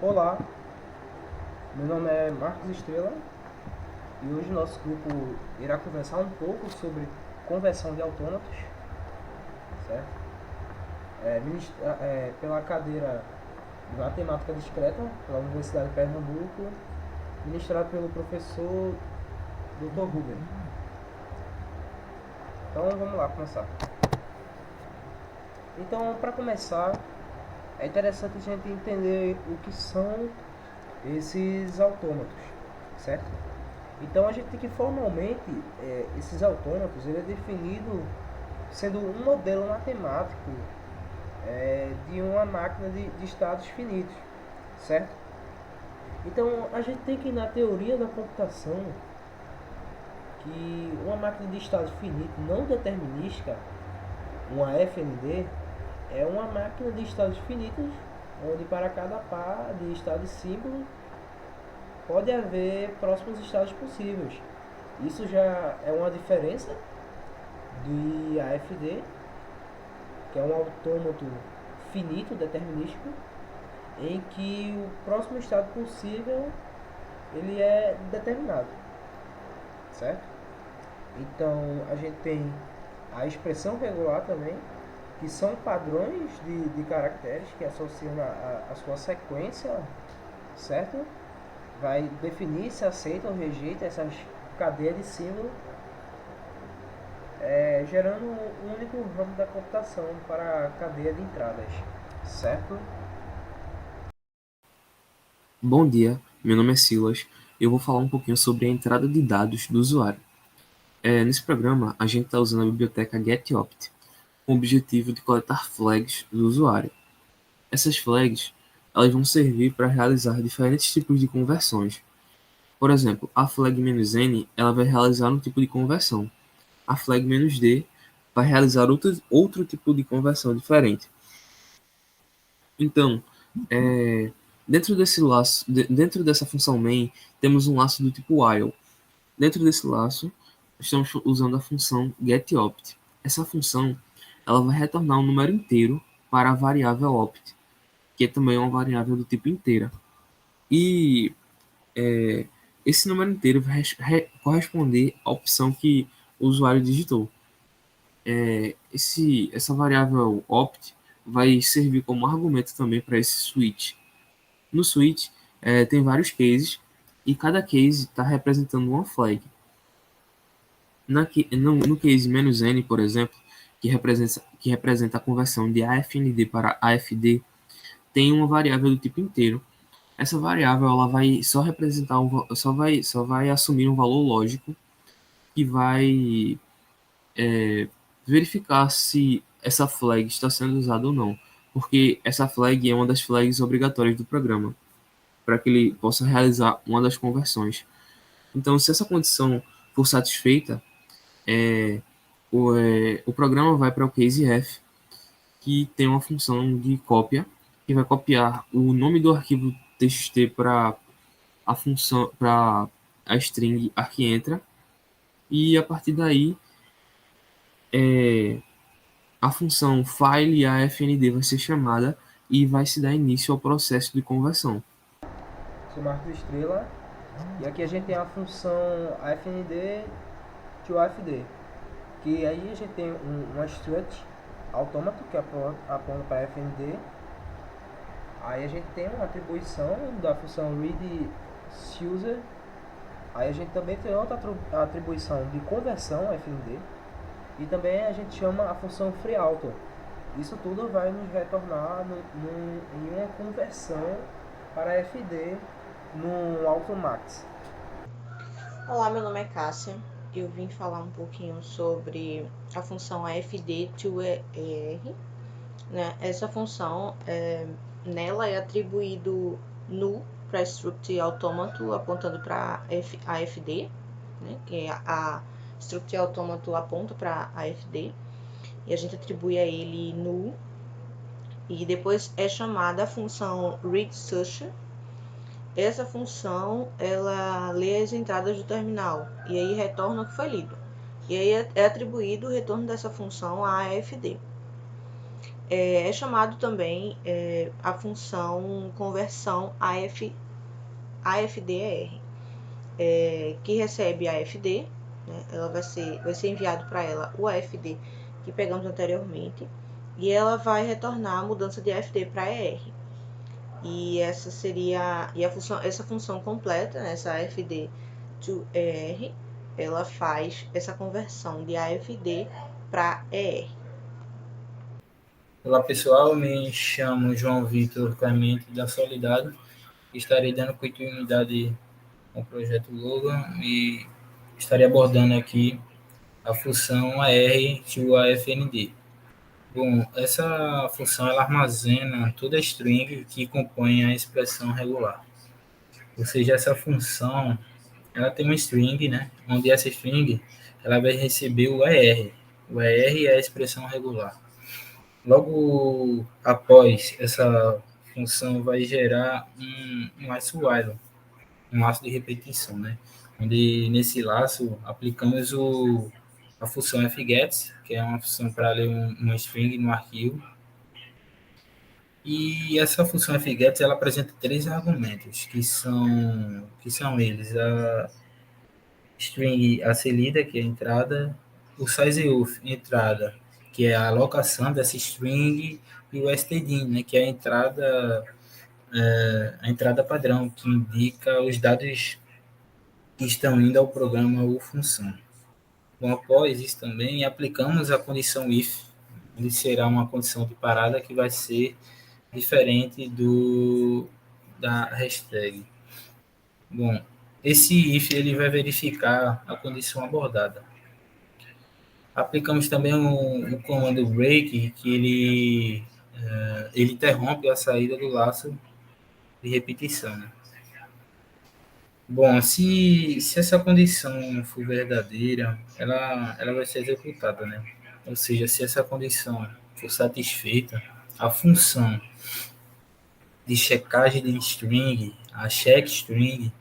Olá, meu nome é Marcos Estrela e hoje nosso grupo irá conversar um pouco sobre conversão de autômatos, certo? Pela cadeira de Matemática Discreta pela Universidade de Pernambuco, ministrado pelo professor Dr. Ruben. Então vamos lá começar. Então, para começar, é interessante a gente entender o que são esses autômatos, certo? Então a gente tem que formalmente esses autômatos ele é definido sendo um modelo matemático de uma máquina de estados finitos, certo? Então a gente tem que na teoria da computação que uma máquina de estados finitos não determinística, uma FND, é uma máquina de estados finitos onde para cada par de estado e símbolo pode haver próximos estados possíveis. Isso já é uma diferença de AFD, que é um autômato finito, determinístico, em que o próximo estado possível ele é determinado, certo? Então a gente tem a expressão regular também, que são padrões de caracteres que associam a sua sequência, certo? Vai definir se aceita ou rejeita essas cadeias de símbolo, gerando um único ramo da computação para a cadeia de entradas, certo? Bom dia, meu nome é Silas e eu vou falar um pouquinho sobre a entrada de dados do usuário. Nesse programa, a gente está usando a biblioteca GetOpt com o objetivo de coletar flags do usuário. Essas flags elas vão servir para realizar diferentes tipos de conversões. Por exemplo, a flag-n ela vai realizar um tipo de conversão. A flag-d vai realizar outro tipo de conversão diferente. Então, é, dentro dessa função main, temos um laço do tipo while. Dentro desse laço, estamos usando a função getOpt. Essa função ela vai retornar um número inteiro para a variável opt, que também é uma variável do tipo inteira. E é, esse número inteiro vai corresponder à opção que o usuário digitou. Essa variável opt vai servir como argumento também para esse switch. No switch, tem vários cases e cada case está representando uma flag. No case "-n", por exemplo, que representa a conversão de AFND para AFD, tem uma variável do tipo inteiro. Essa variável ela vai só representar só vai assumir um valor lógico que vai verificar se essa flag está sendo usada ou não, porque essa flag é uma das flags obrigatórias do programa para que ele possa realizar uma das conversões. Então, se essa condição for satisfeita, o programa vai para o case ref, que tem uma função de cópia, que vai copiar o nome do arquivo txt para a função para a string arquentra, e a partir daí a função file afnd vai ser chamada e vai se dar início ao processo de conversão. Sou Marcos Estrela e aqui a gente tem a função AFND to AFD, que aí a gente tem uma struct autômato que aponta para FND. Aí a gente tem uma atribuição da função readUser. Aí a gente também tem outra atribuição de conversão FND. E também a gente chama a função FreeAuto. Isso tudo vai nos retornar em uma conversão para FD no Automax. Olá, meu nome é Cássia. Eu vim falar um pouquinho sobre a função AFD2R, né? Essa função, nela é atribuído null para struct autômato apontando para AFD, né? Que a struct autômato aponta para AFD, e a gente atribui a ele null, e depois é chamada a função readSucher. Essa função, ela lê as entradas do terminal e aí retorna o que foi lido. E aí é atribuído o retorno dessa função à AFD. É chamado também a função conversão AFDR, que recebe a AFD, né? Ela vai ser enviado para ela o AFD que pegamos anteriormente, e ela vai retornar a mudança de AFD para ER. E essa seria essa função completa, né, essa AFD to ER, ela faz essa conversão de AFD para ER. Olá pessoal, me chamo João Vitor Clemente da Solidado. Estarei dando continuidade ao projeto Logan e estarei abordando aqui a função AR to AFND. Bom, essa função ela armazena toda a string que compõe a expressão regular. Ou seja, essa função ela tem uma string, né, onde essa string ela vai receber o ER. O ER é a expressão regular. Logo após, essa função vai gerar um laço while, um laço de repetição, né? Onde nesse laço aplicamos a função fgets, que é uma função para ler uma string no arquivo. E essa função fgets ela apresenta três argumentos, que são eles: a string a ser lida, que é a entrada, o sizeof, entrada, que é a alocação dessa string, e o stdin, né, que é a entrada padrão, que indica os dados que estão indo ao programa ou função. Bom, após isso também aplicamos a condição if, onde será uma condição de parada que vai ser diferente da hashtag. Bom, esse if ele vai verificar a condição abordada. Aplicamos também o comando break, que ele interrompe a saída do laço de repetição, né? Bom, se essa condição for verdadeira, ela vai ser executada, né? Ou seja, se essa condição for satisfeita, a função de checagem de string, a checkString,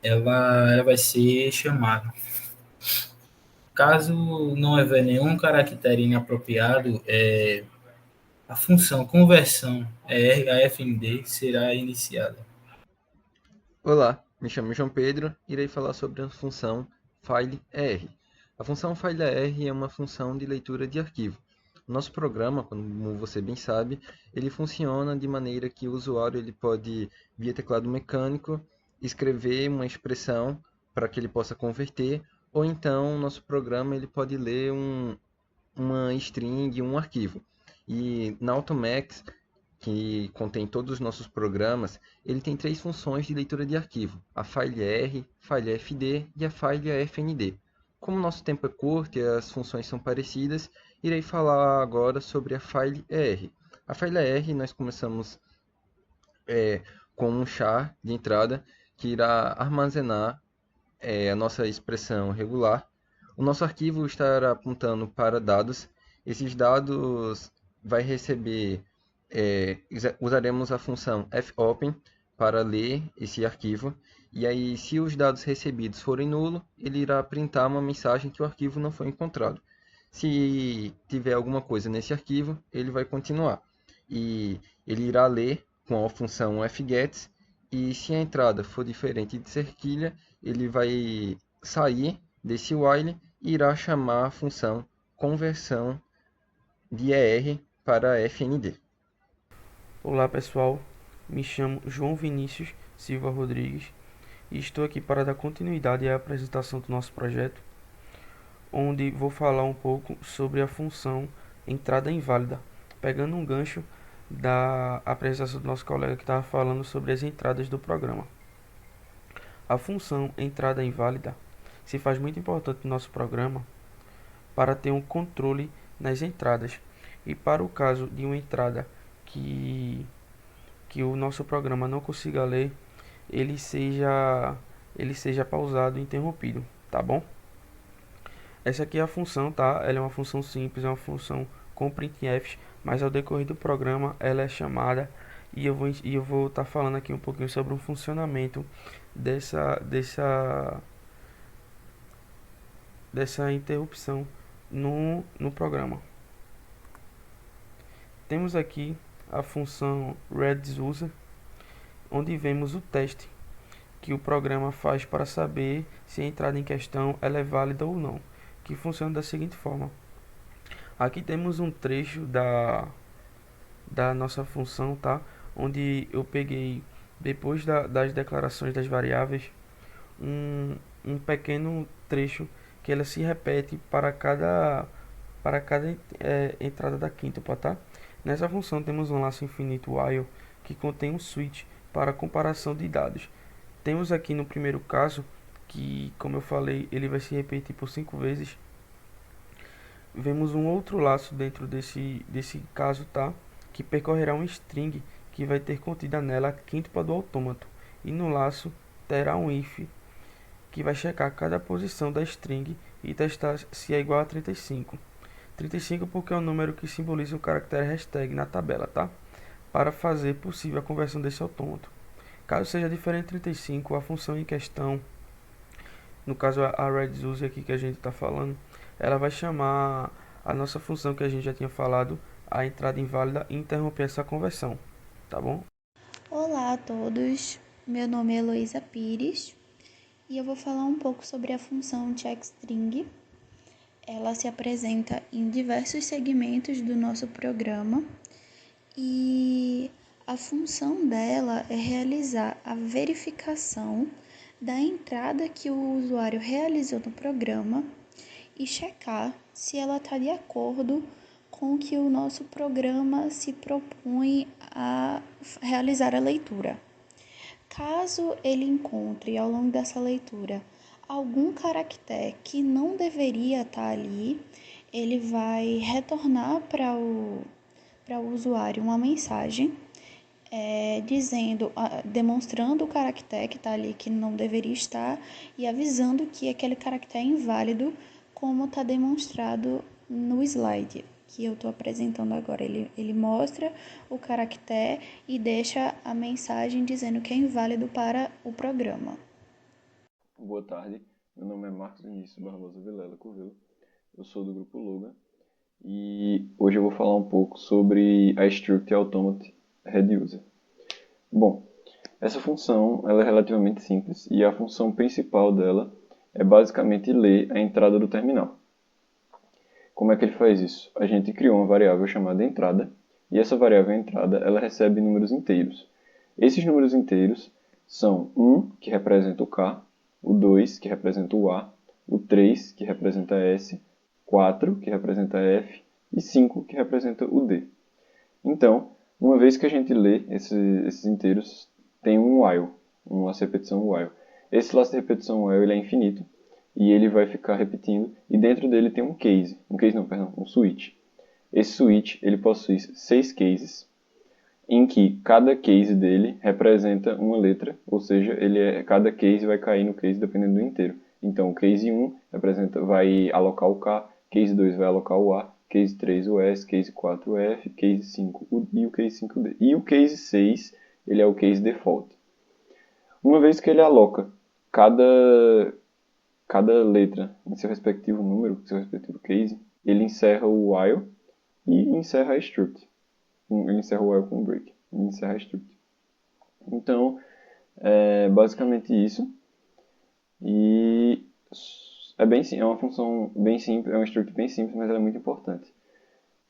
ela vai ser chamada. Caso não houver nenhum caractere inapropriado, a função conversão RHFND será iniciada. Olá, me chamo João Pedro e irei falar sobre a função fileER. A função fileER é uma função de leitura de arquivo. O nosso programa, como você bem sabe, ele funciona de maneira que o usuário ele pode, via teclado mecânico, escrever uma expressão para que ele possa converter, ou então o nosso programa ele pode ler uma string, um arquivo. E na Automax, que contém todos os nossos programas, ele tem três funções de leitura de arquivo: a fileR, filefd e a filefnd. Como o nosso tempo é curto e as funções são parecidas, irei falar agora sobre a fileR. A fileR nós começamos com um char de entrada que irá armazenar a nossa expressão regular. O nosso arquivo estará apontando para dados. Esses dados vai receber, usaremos a função fopen para ler esse arquivo. E aí, se os dados recebidos forem nulo, ele irá printar uma mensagem que o arquivo não foi encontrado. Se tiver alguma coisa nesse arquivo, ele vai continuar. E ele irá ler com a função fgets. E se a entrada for diferente de cerquilha, ele vai sair desse while e irá chamar a função conversão de ER para FND. Olá pessoal, me chamo João Vinícius Silva Rodrigues e estou aqui para dar continuidade à apresentação do nosso projeto, onde vou falar um pouco sobre a função entrada inválida, pegando um gancho da apresentação do nosso colega que estava falando sobre as entradas do programa. A função entrada inválida se faz muito importante no nosso programa para ter um controle nas entradas, e para o caso de uma entrada que o nosso programa não consiga ler, ele seja pausado e interrompido, tá bom? Essa aqui é a função, tá? Ela é uma função simples, é uma função com printfs, mas ao decorrer do programa ela é chamada, e eu vou estar falando aqui um pouquinho sobre o funcionamento dessa interrupção no programa. temos aqui a função reduser, onde vemos o teste que o programa faz para saber se a entrada em questão ela é válida ou não, que funciona da seguinte forma. Aqui temos um trecho da nossa função, tá? Onde eu peguei, depois das declarações das variáveis, um pequeno trecho que ela se repete para cada entrada da quíntupla, tá? Nessa função temos um laço infinito while que contém um switch para comparação de dados. Temos aqui no primeiro caso, que como eu falei, ele vai se repetir por 5 vezes. Vemos um outro laço dentro desse caso, tá? Que percorrerá um string que vai ter contida nela a quíntupla do autômato. E no laço terá um if que vai checar cada posição da string e testar se é igual a 35. 35 porque é o número que simboliza o caractere hashtag na tabela, tá? Para fazer possível a conversão desse autômato. Caso seja diferente de 35, a função em questão, no caso a reduce aqui que a gente está falando, ela vai chamar a nossa função que a gente já tinha falado, a entrada inválida, e interromper essa conversão, tá bom? Olá a todos, meu nome é Heloísa Pires e eu vou falar um pouco sobre a função checkstring. Ela se apresenta em diversos segmentos do nosso programa e a função dela é realizar a verificação da entrada que o usuário realizou no programa e checar se ela está de acordo com o que o nosso programa se propõe a realizar a leitura. Caso ele encontre ao longo dessa leitura algum caractere que não deveria estar ali, ele vai retornar para o usuário uma mensagem demonstrando o caractere que está ali que não deveria estar e avisando que aquele caractere é inválido, como está demonstrado no slide que eu estou apresentando agora. Ele mostra o caractere e deixa a mensagem dizendo que é inválido para o programa. Boa tarde, meu nome é Marcos Vinícius Barbosa Vilela Curvelo, eu sou do grupo Logan e hoje eu vou falar um pouco sobre a Struct Automate Reducer. Bom, essa função ela é relativamente simples e a função principal dela é basicamente ler a entrada do terminal. Como é que ele faz isso? A gente criou uma variável chamada entrada, e essa variável entrada ela recebe números inteiros. Esses números inteiros são 1, que representa o K, o 2, que representa o A, o 3, que representa S, 4, que representa F, e 5, que representa o D. Então, uma vez que a gente lê esses inteiros, tem um while, um laço de repetição while. Esse laço de repetição while ele é infinito, e ele vai ficar repetindo, e dentro dele tem um switch. Esse switch ele possui 6 cases, em que cada case dele representa uma letra, ou seja, cada case vai cair no case dependendo do inteiro. Então, o case 1 vai alocar o K, case 2 vai alocar o A, case 3 o S, case 4 o F, case 5 o I e o case 5 o D. E o case 6 ele é o case default. Uma vez que ele aloca cada letra em seu respectivo número, seu respectivo case, ele encerra o while e encerra a struct. Ele encerra o while com um break. Ele encerra a struct. Então, é basicamente isso. E é uma função bem simples, é um struct bem simples, mas ela é muito importante.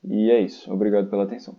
E é isso. Obrigado pela atenção.